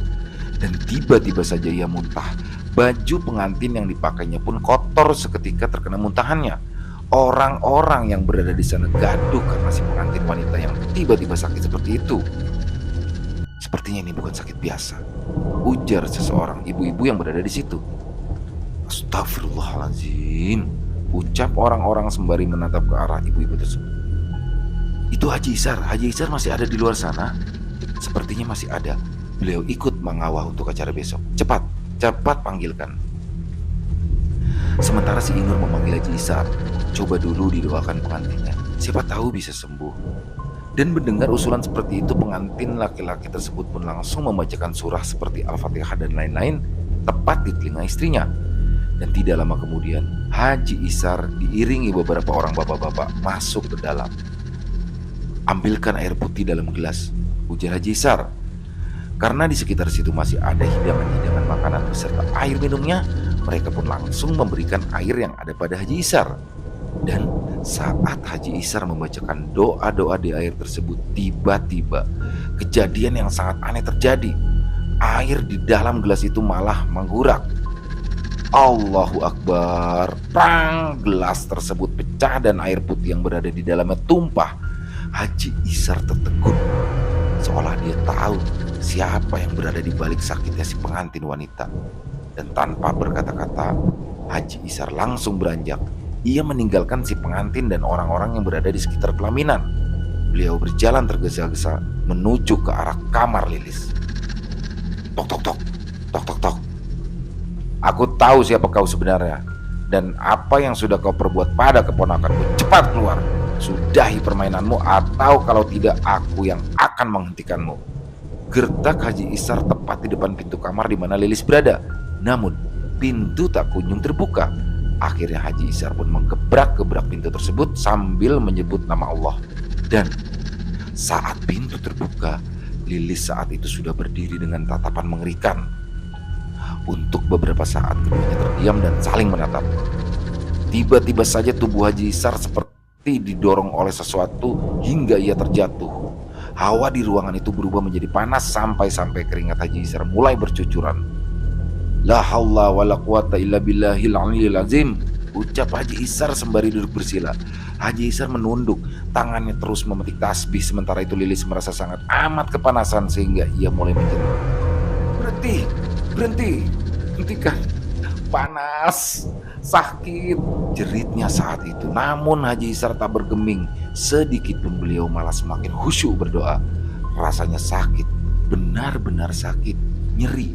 A: Dan tiba-tiba saja ia muntah. Baju pengantin yang dipakainya pun kotor seketika terkena muntahannya. Orang-orang yang berada di sana gaduh karena si pengantin wanita yang tiba-tiba sakit seperti itu. Sepertinya ini bukan sakit biasa, ujar seseorang ibu-ibu yang berada di situ. Astagfirullahaladzim, ucap orang-orang sembari menatap ke arah ibu-ibu tersebut. Itu Haji Isar masih ada di luar sana? Sepertinya masih ada. Beliau ikut mengawal untuk acara besok. Cepat panggilkan. Sementara si Inur memanggil Haji Isar. Coba dulu didoakan pengantinnya, siapa tahu bisa sembuh. Dan mendengar usulan seperti itu, pengantin laki-laki tersebut pun langsung membacakan surah seperti Al-Fatihah dan lain-lain tepat di telinga istrinya. Dan tidak lama kemudian, Haji Isar diiringi beberapa orang bapak-bapak masuk ke dalam. Ambilkan air putih dalam gelas, ujar Haji Isar. Karena di sekitar situ masih ada hidangan-hidangan makanan beserta air minumnya, Mereka pun langsung memberikan air yang ada pada Haji Isar. Dan saat Haji Isar membacakan doa-doa di air tersebut, tiba-tiba kejadian yang sangat aneh terjadi. Air di dalam gelas itu malah menggurak. Allahu Akbar. Prang, gelas tersebut pecah dan air putih yang berada di dalamnya tumpah. Haji Isar tertegun, seolah dia tahu siapa yang berada di balik sakitnya si pengantin wanita. Dan tanpa berkata-kata, Haji Isar langsung beranjak. Ia meninggalkan si pengantin dan orang-orang yang berada di sekitar pelaminan. Beliau berjalan tergesa-gesa menuju ke arah kamar Lilis. Tok tok tok, tok tok tok. Aku tahu siapa kau sebenarnya dan apa yang sudah kau perbuat pada keponakanku. Cepat keluar, sudahi permainanmu, atau kalau tidak aku yang akan menghentikanmu. Gertak Haji Isar tepat di depan pintu kamar di mana Lilis berada. Namun pintu tak kunjung terbuka. Akhirnya Haji Isar pun menggebrak-gebrak pintu tersebut sambil menyebut nama Allah. Dan saat pintu terbuka, Lilis saat itu sudah berdiri dengan tatapan mengerikan. Untuk beberapa saat keduanya terdiam dan saling menatap. Tiba-tiba saja tubuh Haji Isar seperti didorong oleh sesuatu hingga ia terjatuh. Hawa di ruangan itu berubah menjadi panas sampai-sampai keringat Haji Isar mulai bercucuran. La haula wa la quwata illa billahil aliyil azim, ucap Haji Isar sembari duduk bersila. Haji Isar menunduk, tangannya terus memetik tasbih. Sementara itu Lilis merasa sangat amat kepanasan sehingga ia mulai menjerit. Berhenti, hentikan, panas, sakit, jeritnya saat itu. Namun Haji Isar tak bergeming sedikit pun, beliau malah semakin khusyuk berdoa. Rasanya sakit, benar-benar sakit, nyeri.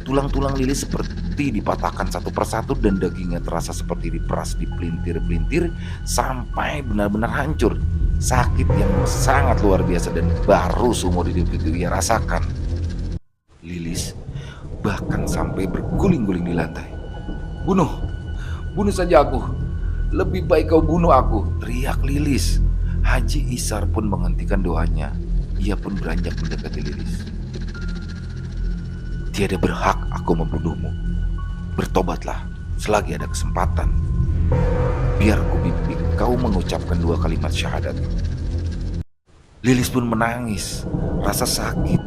A: Tulang-tulang Lilis seperti dipatahkan satu persatu dan dagingnya terasa seperti diperas di pelintir-pelintir sampai benar-benar hancur. Sakit yang sangat luar biasa dan baru seumur hidup itu ia rasakan. Lilis bahkan sampai berguling-guling di lantai. Bunuh saja aku. Lebih baik kau bunuh aku, teriak Lilis. Haji Isar pun menghentikan doanya. Ia pun beranjak mendekati Lilis. Tiada berhak aku membunuhmu. Bertobatlah selagi ada kesempatan. Biar ku bimbing kau mengucapkan 2 kalimat syahadat. Lilis pun menangis. Rasa sakit,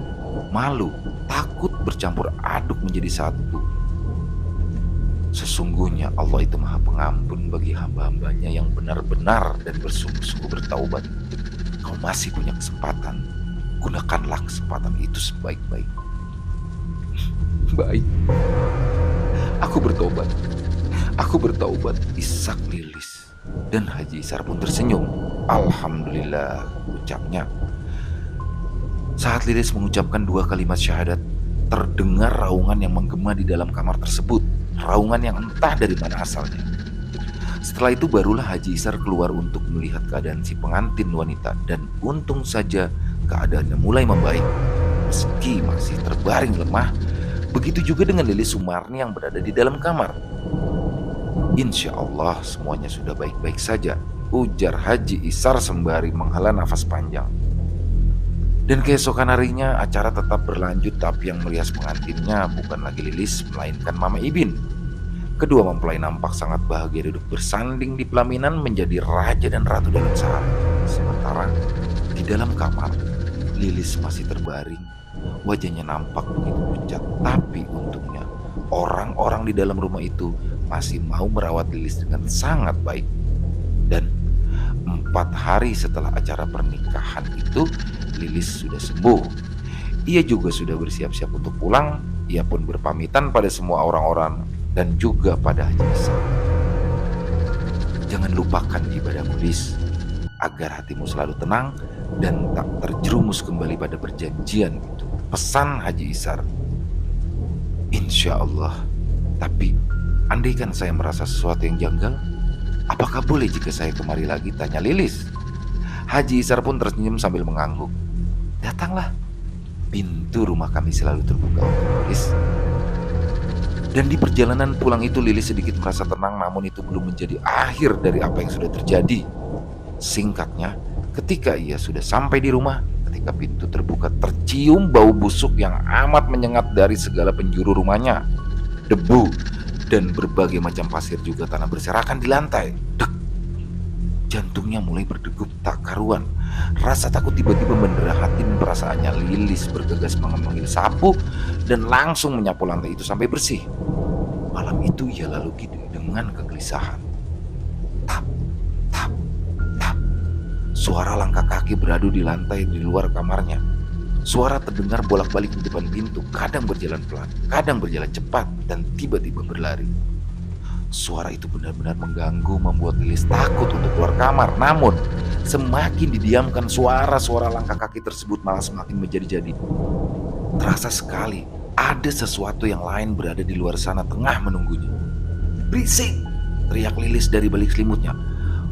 A: malu, takut bercampur aduk menjadi satu. Sesungguhnya Allah itu Maha Pengampun bagi hamba-hambanya yang benar-benar dan bersungguh-sungguh bertaubat. Kau masih punya kesempatan. Gunakanlah kesempatan itu sebaik-baiknya. Baik, aku bertobat, isak Lilis. Dan Haji Isar pun tersenyum. Alhamdulillah, ucapnya. Saat Lilis mengucapkan 2 kalimat syahadat, terdengar raungan yang menggema di dalam kamar tersebut. Raungan yang entah dari mana asalnya. Setelah itu barulah Haji Isar keluar untuk melihat keadaan si pengantin wanita. Dan untung saja keadaannya mulai membaik. Meski masih terbaring lemah, begitu juga dengan Lilis Sumarni yang berada di dalam kamar. Insya Allah semuanya sudah baik-baik saja, ujar Haji Isar sembari menghela nafas panjang. Dan keesokan harinya acara tetap berlanjut, tapi yang merias pengantinnya bukan lagi Lilis melainkan Mama Ibin. Kedua mempelai nampak sangat bahagia duduk bersanding di pelaminan menjadi raja dan ratu dalam sehari. Sementara di dalam kamar Lilis masih terbaring. Wajahnya nampak begitu pucat, tapi untungnya orang-orang di dalam rumah itu masih mau merawat Lilis dengan sangat baik. Dan 4 hari setelah acara pernikahan itu, Lilis sudah sembuh. Ia juga sudah bersiap-siap untuk pulang. Ia pun berpamitan pada semua orang-orang dan juga pada Haji Isar. Jangan lupakan ibadahmu, Lilis, agar hatimu selalu tenang dan tak terjerumus kembali pada perjanjian itu, pesan Haji Isar. Insya Allah. Tapi andaikan saya merasa sesuatu yang janggal, apakah boleh jika saya kemari lagi, tanya Lilis. Haji Isar pun tersenyum sambil mengangguk. Datanglah, pintu rumah kami selalu terbuka untuk Lilis. Dan di perjalanan pulang itu Lilis sedikit merasa tenang, namun itu belum menjadi akhir dari apa yang sudah terjadi. Singkatnya, ketika ia sudah sampai di rumah, ketika pintu terbuka, tercium bau busuk yang amat menyengat dari segala penjuru rumahnya. Debu dan berbagai macam pasir juga tanah berserakan di lantai. Dek, jantungnya mulai berdegup tak karuan. Rasa takut tiba-tiba mendera hati dan perasaannya. Lilis bergegas mengambil sapu dan langsung menyapu lantai itu sampai bersih. Malam itu ia lalui dengan kegelisahan. Tap, tap, tap. Suara langkah kaki beradu di lantai di luar kamarnya. Suara terdengar bolak-balik di depan pintu, kadang berjalan pelan, kadang berjalan cepat, dan tiba-tiba berlari. Suara itu benar-benar mengganggu, membuat Lilis takut untuk keluar kamar. Namun, semakin didiamkan, suara-suara langkah kaki tersebut malah semakin menjadi-jadi. Terasa sekali ada sesuatu yang lain berada di luar sana tengah menunggunya. "Berisik!" teriak Lilis dari balik selimutnya.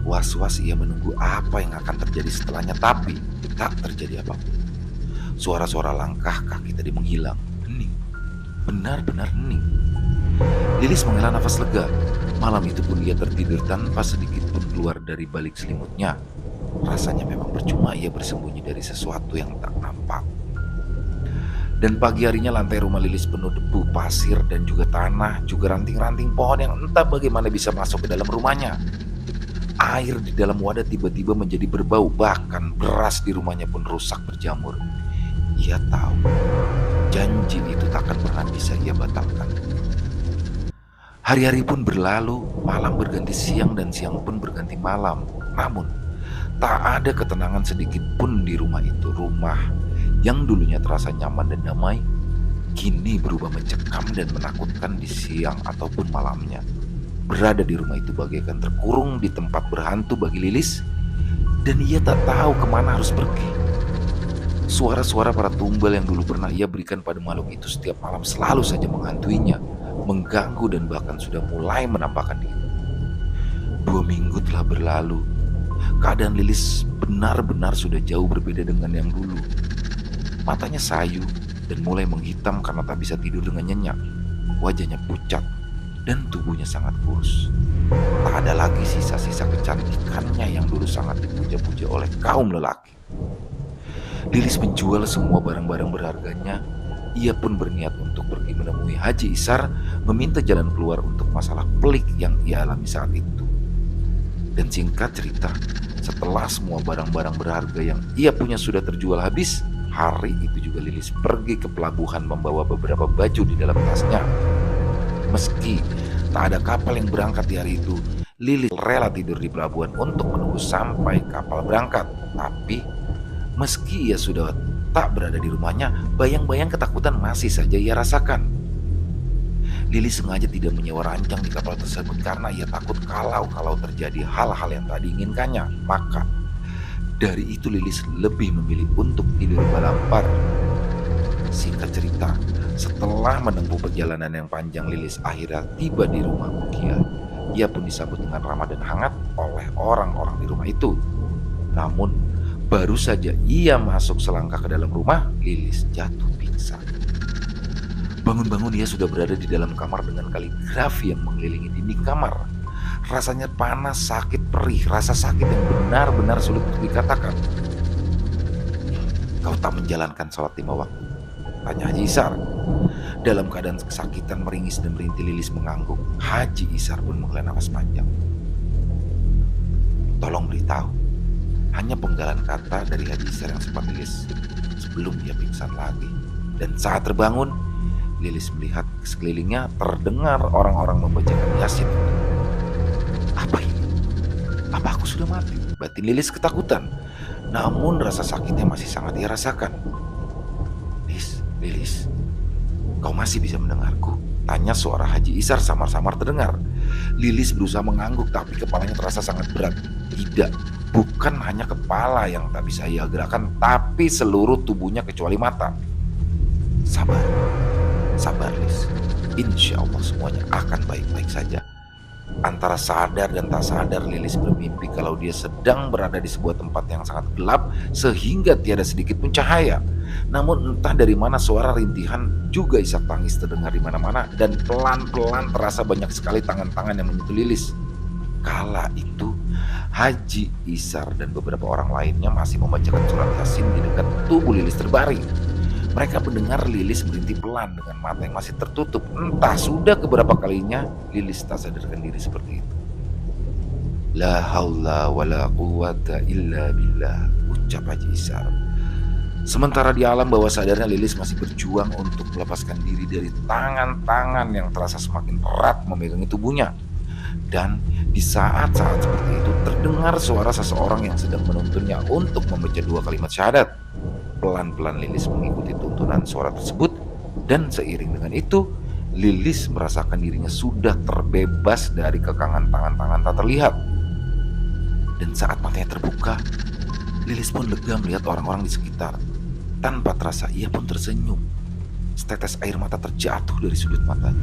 A: Was-was ia menunggu apa yang akan terjadi setelahnya, tapi tak terjadi apapun. Suara-suara langkah kaki tadi menghilang. Hening, benar-benar hening. Lilis menghela nafas lega. Malam itu pun ia tertidur tanpa sedikit pun keluar dari balik selimutnya. Rasanya memang percuma ia bersembunyi dari sesuatu yang tak nampak. Dan pagi harinya lantai rumah Lilis penuh debu, pasir, dan juga tanah, juga ranting-ranting pohon yang entah bagaimana bisa masuk ke dalam rumahnya. Air di dalam wadah tiba-tiba menjadi berbau, bahkan beras di rumahnya pun rusak berjamur. Ia tahu janji itu takkan pernah bisa ia batalkan. Hari-hari pun berlalu, malam berganti siang dan siang pun berganti malam. Namun tak ada ketenangan sedikit pun di rumah itu. Rumah yang dulunya terasa nyaman dan damai kini berubah mencekam dan menakutkan di siang ataupun malamnya. Berada di rumah itu bagaikan terkurung di tempat berhantu bagi Lilis, dan ia tak tahu kemana harus pergi. Suara-suara para tumbal yang dulu pernah ia berikan pada makhluk itu setiap malam selalu saja menghantuinya, mengganggu, dan bahkan sudah mulai menampakkan diri. 2 minggu telah berlalu. Keadaan Lilis benar-benar sudah jauh berbeda dengan yang dulu. Matanya sayu dan mulai menghitam karena tak bisa tidur dengan nyenyak. Wajahnya pucat dan tubuhnya sangat kurus. Tak ada lagi sisa-sisa kecantikannya yang dulu sangat dipuja-puja oleh kaum lelaki. Lilis menjual semua barang-barang berharganya. Ia pun berniat untuk pergi menemui Haji Isar, meminta jalan keluar untuk masalah pelik yang ia alami saat itu. Dan singkat cerita, setelah semua barang-barang berharga yang ia punya sudah terjual habis, hari itu juga Lilis pergi ke pelabuhan membawa beberapa baju di dalam tasnya. Meski tak ada kapal yang berangkat di hari itu, Lilis rela tidur di pelabuhan untuk menunggu sampai kapal berangkat. Tapi meski ia sudah tak berada di rumahnya, bayang-bayang ketakutan masih saja ia rasakan. Lilis sengaja tidak menyewa ranjang di kapal tersebut karena ia takut kalau terjadi hal-hal yang tak diinginkannya. Maka dari itu Lilis lebih memilih untuk tidur balampar. Singkat cerita, setelah menempuh perjalanan yang panjang, Lilis akhirnya tiba di rumah Mukia. Ia pun disambut dengan ramah dan hangat oleh orang-orang di rumah itu. Namun baru saja ia masuk selangkah ke dalam rumah, Lilis jatuh pingsan. Bangun-bangun ia sudah berada di dalam kamar dengan kaligrafi yang mengelilingi dinding kamar. Rasanya panas, sakit, perih, rasa sakit yang benar-benar sulit untuk dikatakan. "Kau tak menjalankan sholat 5 waktu?" tanya Haji Isar. Dalam keadaan kesakitan, meringis dan merintih, Lilis mengangguk. Haji Isar pun menghela nafas panjang. "Tolong beritahu." Hanya penggalan kata dari Haji Isar yang sempat Lilis sebelum dia pingsan lagi. Dan saat terbangun, Lilis melihat ke sekelilingnya, terdengar orang-orang membacakan Yasin. Apa ini? Apa aku sudah mati? Batin Lilis ketakutan. Namun rasa sakitnya masih sangat ia rasakan. Lilis, kau masih bisa mendengarku?" tanya suara Haji Isar samar-samar terdengar. Lilis berusaha mengangguk, tapi kepalanya terasa sangat berat. Tidak, bukan hanya kepala yang tak bisa ia gerakkan, tapi seluruh tubuhnya kecuali mata. Sabar, sabar Lis. Insya Allah semuanya akan baik-baik saja. Antara sadar dan tak sadar, Lilis bermimpi kalau dia sedang berada di sebuah tempat yang sangat gelap sehingga tiada sedikit pun cahaya. Namun entah dari mana suara rintihan juga isak tangis terdengar di mana-mana, dan pelan-pelan terasa banyak sekali tangan-tangan yang menyentuh Lilis. Kala itu Haji Isar dan beberapa orang lainnya masih membacakan surat Yasin di dekat tubuh Lilis terbaring. Mereka mendengar Lilis berhenti pelan dengan mata yang masih tertutup. Entah sudah keberapa kalinya Lilis tak sadarkan diri seperti itu. La haula wa la quwata illa billah, ucap Haji Isar. Sementara di alam bawah sadarnya Lilis masih berjuang untuk melepaskan diri dari tangan-tangan yang terasa semakin erat memegangi tubuhnya. Dan di saat-saat seperti itu terdengar suara seseorang yang sedang menuntunnya untuk membaca 2 kalimat syahadat. Pelan-pelan Lilis mengikuti tuntunan suara tersebut, dan seiring dengan itu Lilis merasakan dirinya sudah terbebas dari kekangan tangan-tangan tak terlihat. Dan saat matanya terbuka, Lilis pun lega melihat orang-orang di sekitar. Tanpa terasa ia pun tersenyum. Setetes air mata terjatuh dari sudut matanya.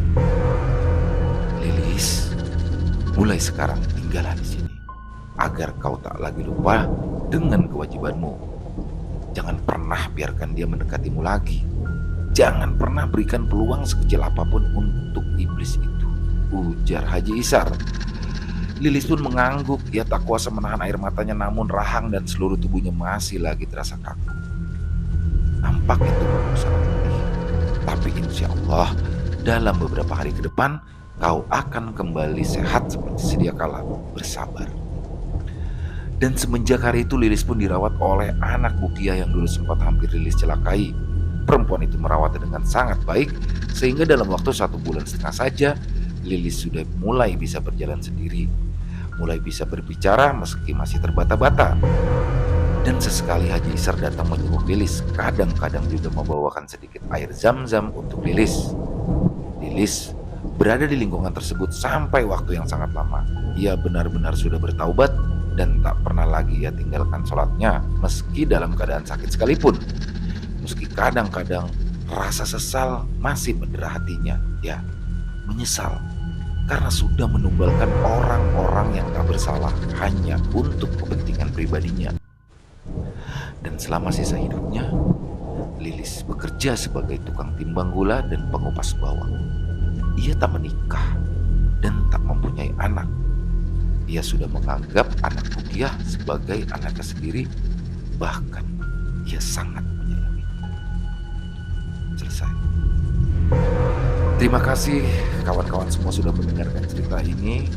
A: Lilis, mulai sekarang tinggallah di sini, agar kau tak lagi lupa dengan kewajibanmu. Jangan pernah biarkan dia mendekatimu lagi. Jangan pernah berikan peluang sekecil apapun untuk iblis itu, ujar Haji Isar. Lilis pun mengangguk. Ia tak kuasa menahan air matanya, namun rahang dan seluruh tubuhnya masih lagi terasa kaku. Nampak itu sangat pedih, tapi insya Allah dalam beberapa hari ke depan kau akan kembali sehat seperti sedia kala. Bersabar. Dan semenjak hari itu Lilis pun dirawat oleh anak Bukiah yang dulu sempat hampir Lilis celakai. Perempuan itu merawatnya dengan sangat baik, sehingga dalam waktu 1,5 bulan saja Lilis sudah mulai bisa berjalan sendiri, mulai bisa berbicara meski masih terbata-bata. Dan sesekali Haji Isar datang menjenguk Lilis, kadang-kadang juga membawakan sedikit air zam-zam untuk Lilis. Lilis berada di lingkungan tersebut sampai waktu yang sangat lama. Ia benar-benar sudah bertaubat dan tak pernah lagi ia tinggalkan sholatnya meski dalam keadaan sakit sekalipun. Meski kadang-kadang rasa sesal masih mendera hatinya. Ya, menyesal karena sudah menumbalkan orang-orang yang tak bersalah hanya untuk kepentingan pribadinya. Dan selama sisa hidupnya, Lilis bekerja sebagai tukang timbang gula dan pengupas bawang. Ia tak menikah dan tak mempunyai anak. Ia sudah menganggap anak Bukiah sebagai anaknya sendiri, bahkan ia sangat menyayangi. Selesai. Terima kasih kawan-kawan semua sudah mendengarkan cerita ini.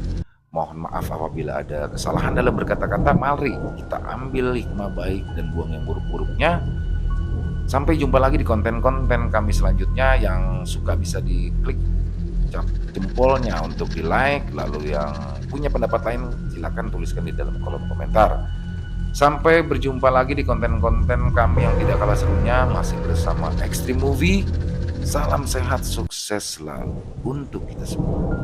A: Mohon maaf apabila ada kesalahan dalam berkata-kata. Mari kita ambil hikmah baik dan buang yang buruk-buruknya. Sampai jumpa lagi di konten-konten kami selanjutnya. Yang suka bisa diklik jempolnya untuk di like. Lalu yang punya pendapat lain silakan tuliskan di dalam kolom komentar. Sampai berjumpa lagi di konten-konten kami yang tidak kalah serunya. Masih bersama Extreme Movie. Salam sehat, sukses selalu untuk kita semua.